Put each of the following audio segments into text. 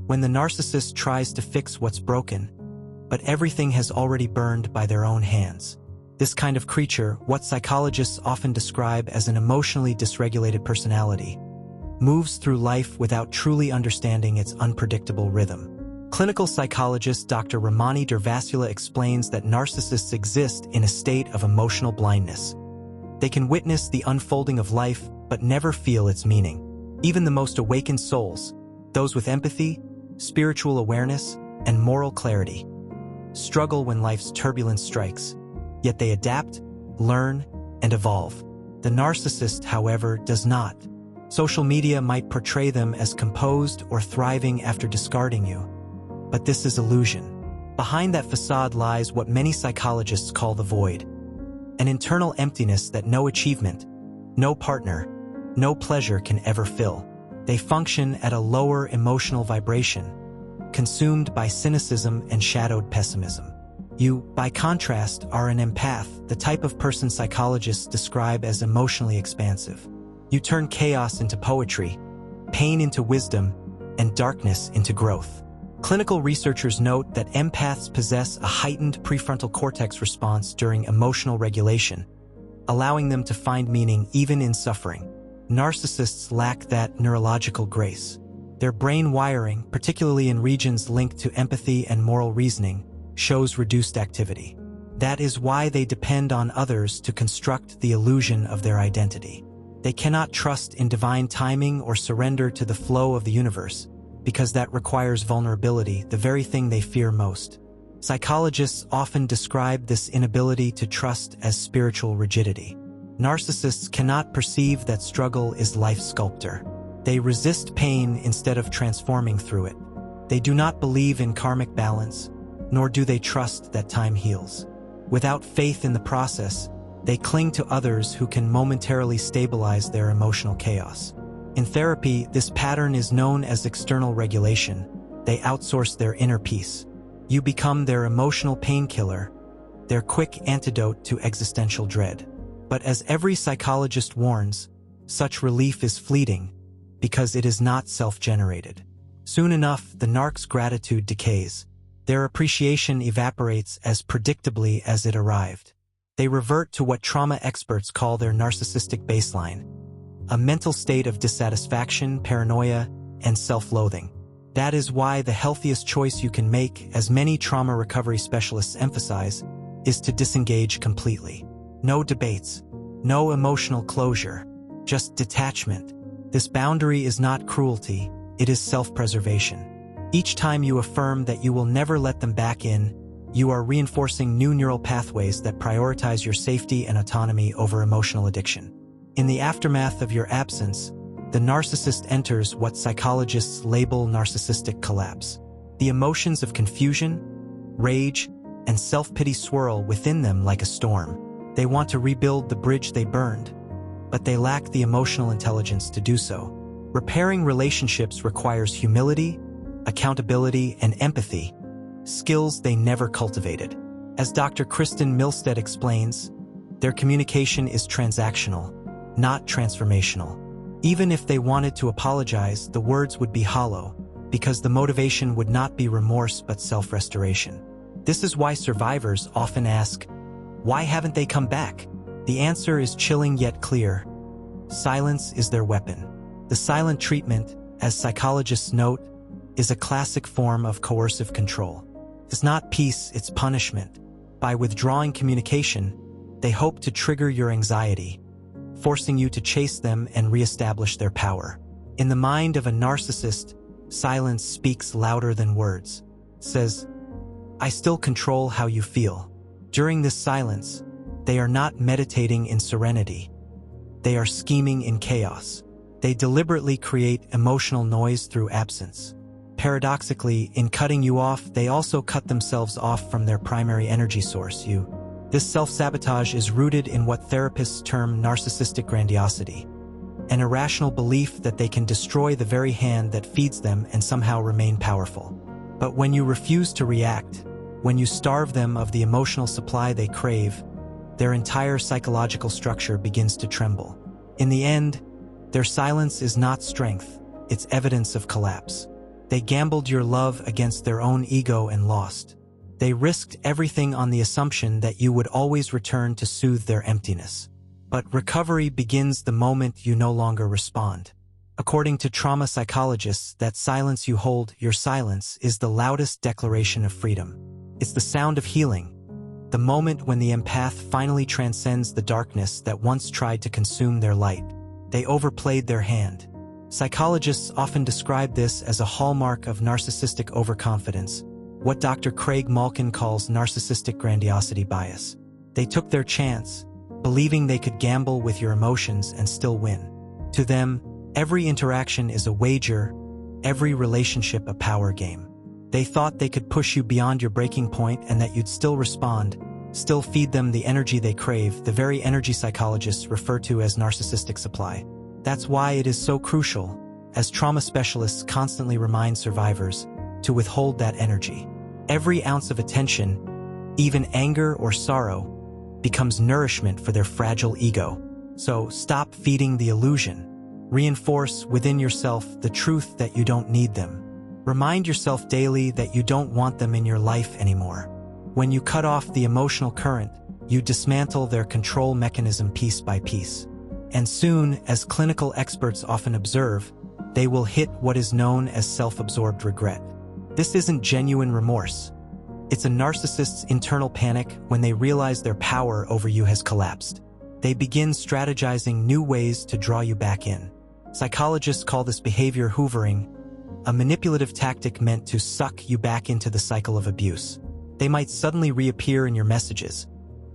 when the narcissist tries to fix what's broken, but everything has already burned by their own hands. This kind of creature, what psychologists often describe as an emotionally dysregulated personality, moves through life without truly understanding its unpredictable rhythm. Clinical psychologist Dr. Ramani Durvasula explains that narcissists exist in a state of emotional blindness. They can witness the unfolding of life but never feel its meaning. Even the most awakened souls, those with empathy, spiritual awareness, and moral clarity, struggle when life's turbulence strikes, yet they adapt, learn, and evolve. The narcissist, however, does not. Social media might portray them as composed or thriving after discarding you, but this is illusion. Behind that facade lies what many psychologists call the void, an internal emptiness that no achievement, no partner, no pleasure can ever fill. They function at a lower emotional vibration, consumed by cynicism and shadowed pessimism. You, by contrast, are an empath, the type of person psychologists describe as emotionally expansive. You turn chaos into poetry, pain into wisdom, and darkness into growth. Clinical researchers note that empaths possess a heightened prefrontal cortex response during emotional regulation, allowing them to find meaning even in suffering. Narcissists lack that neurological grace. Their brain wiring, particularly in regions linked to empathy and moral reasoning, shows reduced activity. That is why they depend on others to construct the illusion of their identity. They cannot trust in divine timing or surrender to the flow of the universe, because that requires vulnerability, the very thing they fear most. Psychologists often describe this inability to trust as spiritual rigidity. Narcissists cannot perceive that struggle is life's sculptor. They resist pain instead of transforming through it. They do not believe in karmic balance, nor do they trust that time heals. Without faith in the process, they cling to others who can momentarily stabilize their emotional chaos. In therapy, this pattern is known as external regulation. They outsource their inner peace. You become their emotional painkiller, their quick antidote to existential dread. But as every psychologist warns, such relief is fleeting because it is not self-generated. Soon enough, the narc's gratitude decays. Their appreciation evaporates as predictably as it arrived. They revert to what trauma experts call their narcissistic baseline, a mental state of dissatisfaction, paranoia, and self-loathing. That is why the healthiest choice you can make, as many trauma recovery specialists emphasize, is to disengage completely. No debates, no emotional closure, just detachment. This boundary is not cruelty, it is self-preservation. Each time you affirm that you will never let them back in, you are reinforcing new neural pathways that prioritize your safety and autonomy over emotional addiction. In the aftermath of your absence, the narcissist enters what psychologists label narcissistic collapse. The emotions of confusion, rage, and self-pity swirl within them like a storm. They want to rebuild the bridge they burned, but they lack the emotional intelligence to do so. Repairing relationships requires humility, accountability, and empathy, skills they never cultivated. As Dr. Kristen Milstead explains, their communication is transactional, not transformational. Even if they wanted to apologize, the words would be hollow, because the motivation would not be remorse but self-restoration. This is why survivors often ask, why haven't they come back? The answer is chilling yet clear. Silence is their weapon. The silent treatment, as psychologists note, is a classic form of coercive control. It's not peace, it's punishment. By withdrawing communication, they hope to trigger your anxiety, forcing you to chase them and reestablish their power. In the mind of a narcissist, silence speaks louder than words. It says, I still control how you feel. During this silence, they are not meditating in serenity. They are scheming in chaos. They deliberately create emotional noise through absence. Paradoxically, in cutting you off, they also cut themselves off from their primary energy source, you. This self-sabotage is rooted in what therapists term narcissistic grandiosity, an irrational belief that they can destroy the very hand that feeds them and somehow remain powerful. But when you refuse to react, when you starve them of the emotional supply they crave, their entire psychological structure begins to tremble. In the end, their silence is not strength, it's evidence of collapse. They gambled your love against their own ego and lost. They risked everything on the assumption that you would always return to soothe their emptiness. But recovery begins the moment you no longer respond. According to trauma psychologists, that silence you hold, your silence, is the loudest declaration of freedom. It's the sound of healing, the moment when the empath finally transcends the darkness that once tried to consume their light. They overplayed their hand. Psychologists often describe this as a hallmark of narcissistic overconfidence, what Dr. Craig Malkin calls narcissistic grandiosity bias. They took their chance, believing they could gamble with your emotions and still win. To them, every interaction is a wager, every relationship a power game. They thought they could push you beyond your breaking point and that you'd still respond, still feed them the energy they crave, the very energy psychologists refer to as narcissistic supply. That's why it is so crucial, as trauma specialists constantly remind survivors, to withhold that energy. Every ounce of attention, even anger or sorrow, becomes nourishment for their fragile ego. So stop feeding the illusion. Reinforce within yourself the truth that you don't need them. Remind yourself daily that you don't want them in your life anymore. When you cut off the emotional current, you dismantle their control mechanism piece by piece. And soon, as clinical experts often observe, they will hit what is known as self-absorbed regret. This isn't genuine remorse. It's a narcissist's internal panic when they realize their power over you has collapsed. They begin strategizing new ways to draw you back in. Psychologists call this behavior hoovering, a manipulative tactic meant to suck you back into the cycle of abuse. They might suddenly reappear in your messages,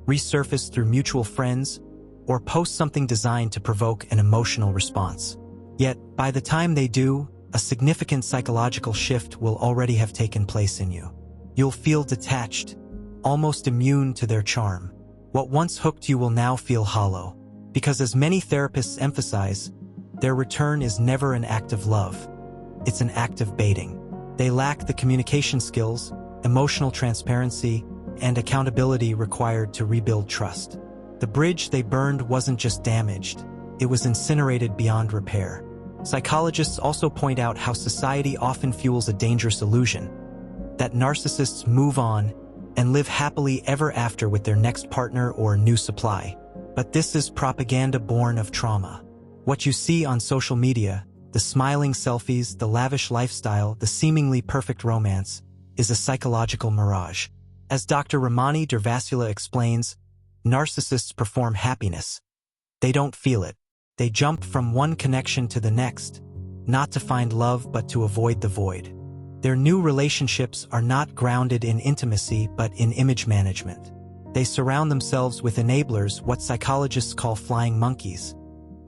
resurface through mutual friends, or post something designed to provoke an emotional response. Yet, by the time they do, a significant psychological shift will already have taken place in you. You'll feel detached, almost immune to their charm. What once hooked you will now feel hollow, because as many therapists emphasize, their return is never an act of love. It's an act of baiting. They lack the communication skills, emotional transparency, and accountability required to rebuild trust. The bridge they burned wasn't just damaged, it was incinerated beyond repair. Psychologists also point out how society often fuels a dangerous illusion, that narcissists move on and live happily ever after with their next partner or new supply. But this is propaganda born of trauma. What you see on social media, the smiling selfies, the lavish lifestyle, the seemingly perfect romance, is a psychological mirage. As Dr. Ramani Durvasula explains, narcissists perform happiness. They don't feel it. They jump from one connection to the next, not to find love but to avoid the void. Their new relationships are not grounded in intimacy but in image management. They surround themselves with enablers, what psychologists call flying monkeys,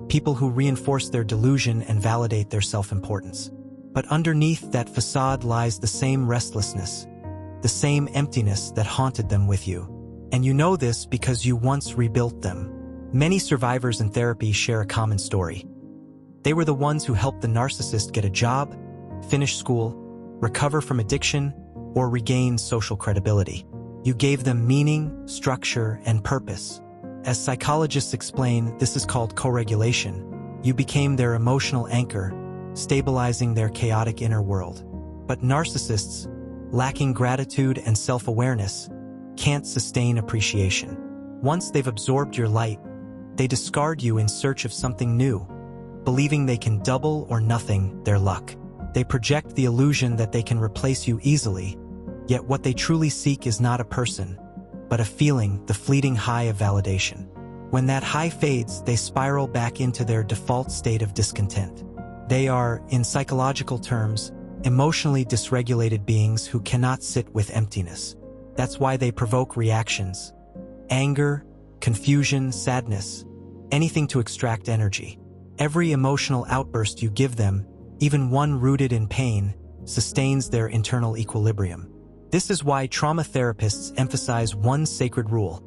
people who reinforce their delusion and validate their self-importance. But underneath that facade lies the same restlessness, the same emptiness that haunted them with you. And you know this because you once rebuilt them. Many survivors in therapy share a common story. They were the ones who helped the narcissist get a job, finish school, recover from addiction, or regain social credibility. You gave them meaning, structure, and purpose. As psychologists explain, this is called co-regulation. You became their emotional anchor, stabilizing their chaotic inner world. But narcissists, lacking gratitude and self-awareness, can't sustain appreciation. Once they've absorbed your light, they discard you in search of something new, believing they can double or nothing their luck. They project the illusion that they can replace you easily, yet what they truly seek is not a person, but a feeling, the fleeting high of validation. When that high fades, they spiral back into their default state of discontent. They are, in psychological terms, emotionally dysregulated beings who cannot sit with emptiness. That's why they provoke reactions: anger, confusion, sadness, anything to extract energy. Every emotional outburst you give them, even one rooted in pain, sustains their internal equilibrium. This is why trauma therapists emphasize one sacred rule: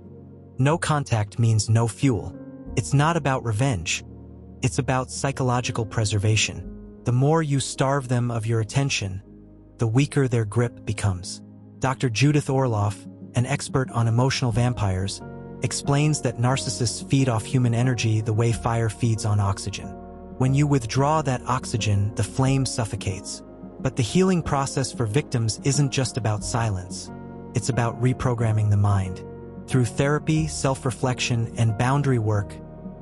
no contact means no fuel. It's not about revenge. It's about psychological preservation. The more you starve them of your attention, the weaker their grip becomes. Dr. Judith Orloff, an expert on emotional vampires, explains that narcissists feed off human energy the way fire feeds on oxygen. When you withdraw that oxygen, the flame suffocates. But the healing process for victims isn't just about silence. It's about reprogramming the mind. Through therapy, self-reflection, and boundary work,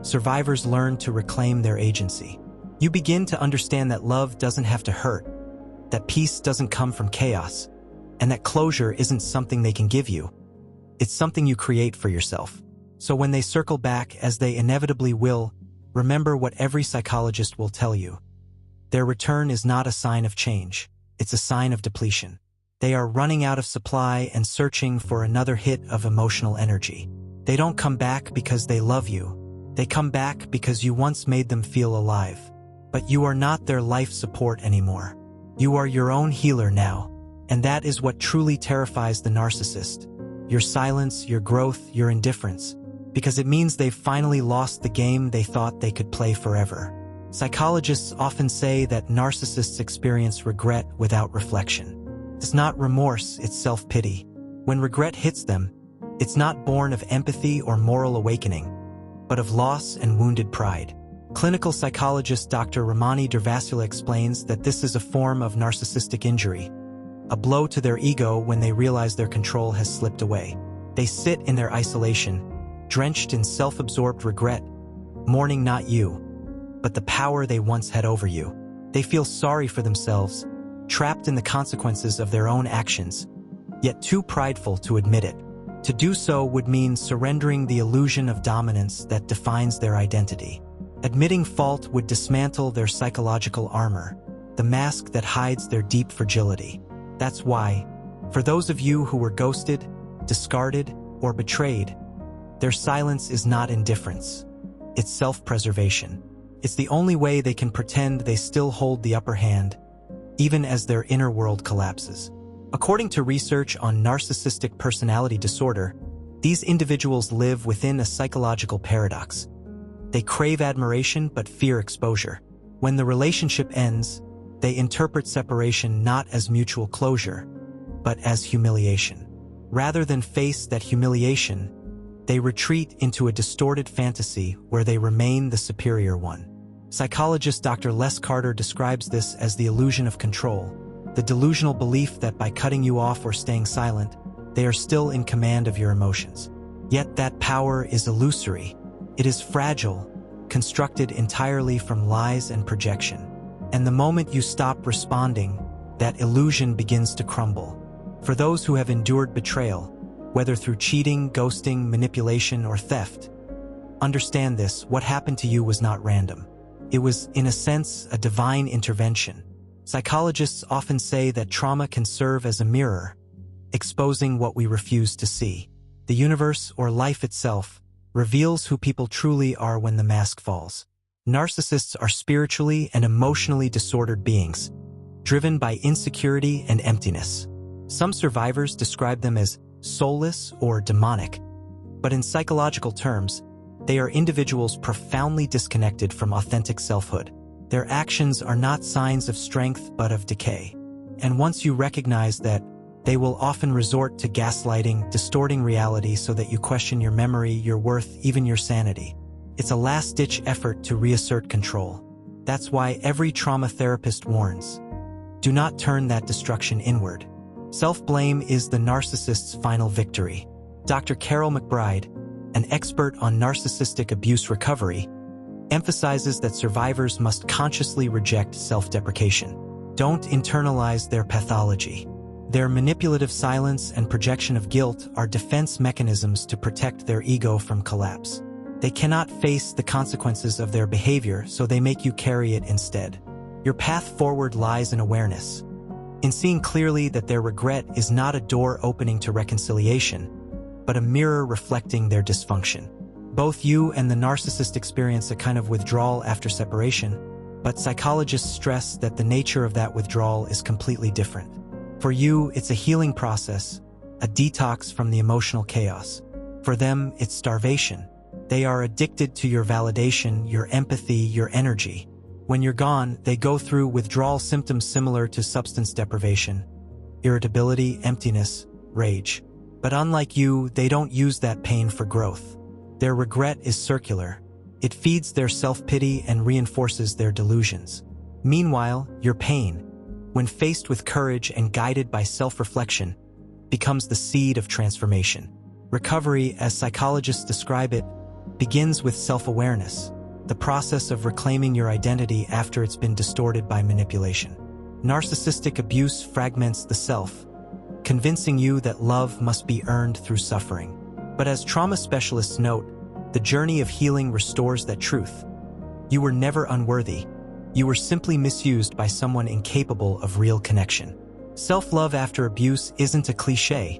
survivors learn to reclaim their agency. You begin to understand that love doesn't have to hurt, that peace doesn't come from chaos, and that closure isn't something they can give you. It's something you create for yourself. So when they circle back, as they inevitably will, remember what every psychologist will tell you. Their return is not a sign of change. It's a sign of depletion. They are running out of supply and searching for another hit of emotional energy. They don't come back because they love you. They come back because you once made them feel alive. But you are not their life support anymore. You are your own healer now. And that is what truly terrifies the narcissist. Your silence, your growth, your indifference. Because it means they've finally lost the game they thought they could play forever. Psychologists often say that narcissists experience regret without reflection. It's not remorse, it's self-pity. When regret hits them, it's not born of empathy or moral awakening, but of loss and wounded pride. Clinical psychologist Dr. Ramani Durvasula explains that this is a form of narcissistic injury, a blow to their ego when they realize their control has slipped away. They sit in their isolation, drenched in self-absorbed regret, mourning not you, but the power they once had over you. They feel sorry for themselves, trapped in the consequences of their own actions, yet too prideful to admit it. To do so would mean surrendering the illusion of dominance that defines their identity. Admitting fault would dismantle their psychological armor, the mask that hides their deep fragility. That's why, for those of you who were ghosted, discarded, or betrayed, their silence is not indifference. It's self-preservation. It's the only way they can pretend they still hold the upper hand, even as their inner world collapses. According to research on narcissistic personality disorder, these individuals live within a psychological paradox. They crave admiration but fear exposure. When the relationship ends, they interpret separation not as mutual closure, but as humiliation. Rather than face that humiliation, they retreat into a distorted fantasy where they remain the superior one. Psychologist Dr. Les Carter describes this as the illusion of control, the delusional belief that by cutting you off or staying silent, they are still in command of your emotions. Yet that power is illusory. It is fragile, constructed entirely from lies and projection. And the moment you stop responding, that illusion begins to crumble. For those who have endured betrayal, whether through cheating, ghosting, manipulation, or theft, understand this: what happened to you was not random. It was, in a sense, a divine intervention. Psychologists often say that trauma can serve as a mirror, exposing what we refuse to see. The universe, or life itself, reveals who people truly are when the mask falls. Narcissists are spiritually and emotionally disordered beings, driven by insecurity and emptiness. Some survivors describe them as soulless or demonic, but in psychological terms, they are individuals profoundly disconnected from authentic selfhood. Their actions are not signs of strength but of decay. And once you recognize that, they will often resort to gaslighting, distorting reality so that you question your memory, your worth, even your sanity. It's a last-ditch effort to reassert control. That's why every trauma therapist warns: do not turn that destruction inward. Self-blame is the narcissist's final victory. Dr. Carol McBride, an expert on narcissistic abuse recovery, emphasizes that survivors must consciously reject self-deprecation. Don't internalize their pathology. Their manipulative silence and projection of guilt are defense mechanisms to protect their ego from collapse. They cannot face the consequences of their behavior, so they make you carry it instead. Your path forward lies in awareness, in seeing clearly that their regret is not a door opening to reconciliation, but a mirror reflecting their dysfunction. Both you and the narcissist experience a kind of withdrawal after separation, but psychologists stress that the nature of that withdrawal is completely different. For you, it's a healing process, a detox from the emotional chaos. For them, it's starvation. They are addicted to your validation, your empathy, your energy. When you're gone, they go through withdrawal symptoms similar to substance deprivation: irritability, emptiness, rage. But unlike you, they don't use that pain for growth. Their regret is circular. It feeds their self-pity and reinforces their delusions. Meanwhile, your pain, when faced with courage and guided by self-reflection, becomes the seed of transformation. Recovery, as psychologists describe it, begins with self-awareness, the process of reclaiming your identity after it's been distorted by manipulation. Narcissistic abuse fragments the self, convincing you that love must be earned through suffering. But as trauma specialists note, the journey of healing restores that truth. You were never unworthy. You were simply misused by someone incapable of real connection. Self-love after abuse isn't a cliché.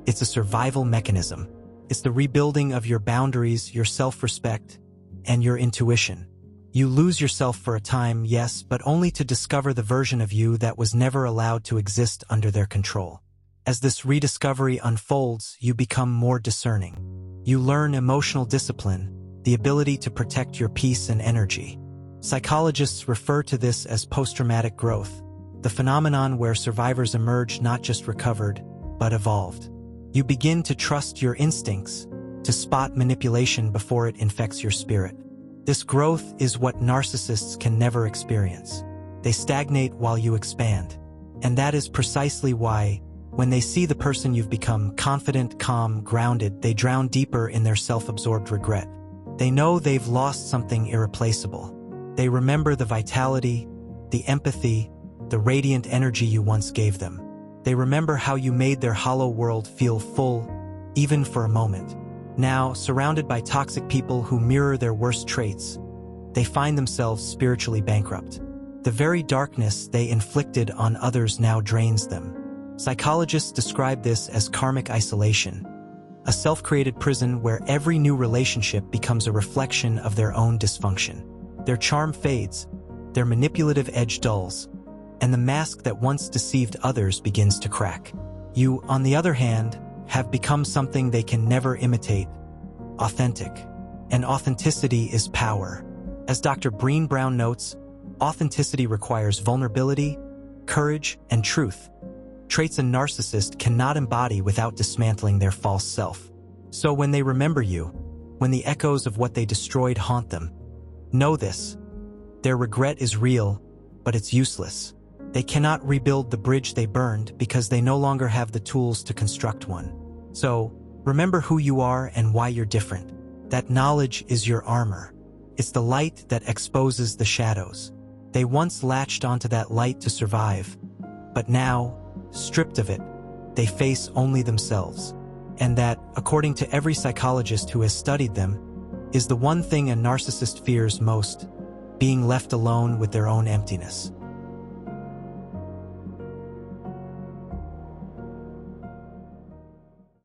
It's a survival mechanism. It's the rebuilding of your boundaries, your self-respect, and your intuition. You lose yourself for a time, yes, but only to discover the version of you that was never allowed to exist under their control. As this rediscovery unfolds, you become more discerning. You learn emotional discipline, the ability to protect your peace and energy. Psychologists refer to this as post-traumatic growth, the phenomenon where survivors emerge not just recovered, but evolved. You begin to trust your instincts, to spot manipulation before it infects your spirit. This growth is what narcissists can never experience. They stagnate while you expand. And that is precisely why, when they see the person you've become, confident, calm, grounded, they drown deeper in their self-absorbed regret. They know they've lost something irreplaceable. They remember the vitality, the empathy, the radiant energy you once gave them. They remember how you made their hollow world feel full, even for a moment. Now, surrounded by toxic people who mirror their worst traits, they find themselves spiritually bankrupt. The very darkness they inflicted on others now drains them. Psychologists describe this as karmic isolation, a self-created prison where every new relationship becomes a reflection of their own dysfunction. Their charm fades, their manipulative edge dulls, and the mask that once deceived others begins to crack. You, on the other hand, have become something they can never imitate: authentic. And authenticity is power. As Dr. Breen Brown notes, authenticity requires vulnerability, courage, and truth, traits a narcissist cannot embody without dismantling their false self. So when they remember you, when the echoes of what they destroyed haunt them, know this: their regret is real, but it's useless. They cannot rebuild the bridge they burned because they no longer have the tools to construct one. So, remember who you are and why you're different. That knowledge is your armor. It's the light that exposes the shadows. They once latched onto that light to survive, but now, stripped of it, they face only themselves. And that, according to every psychologist who has studied them, is the one thing a narcissist fears most: being left alone with their own emptiness.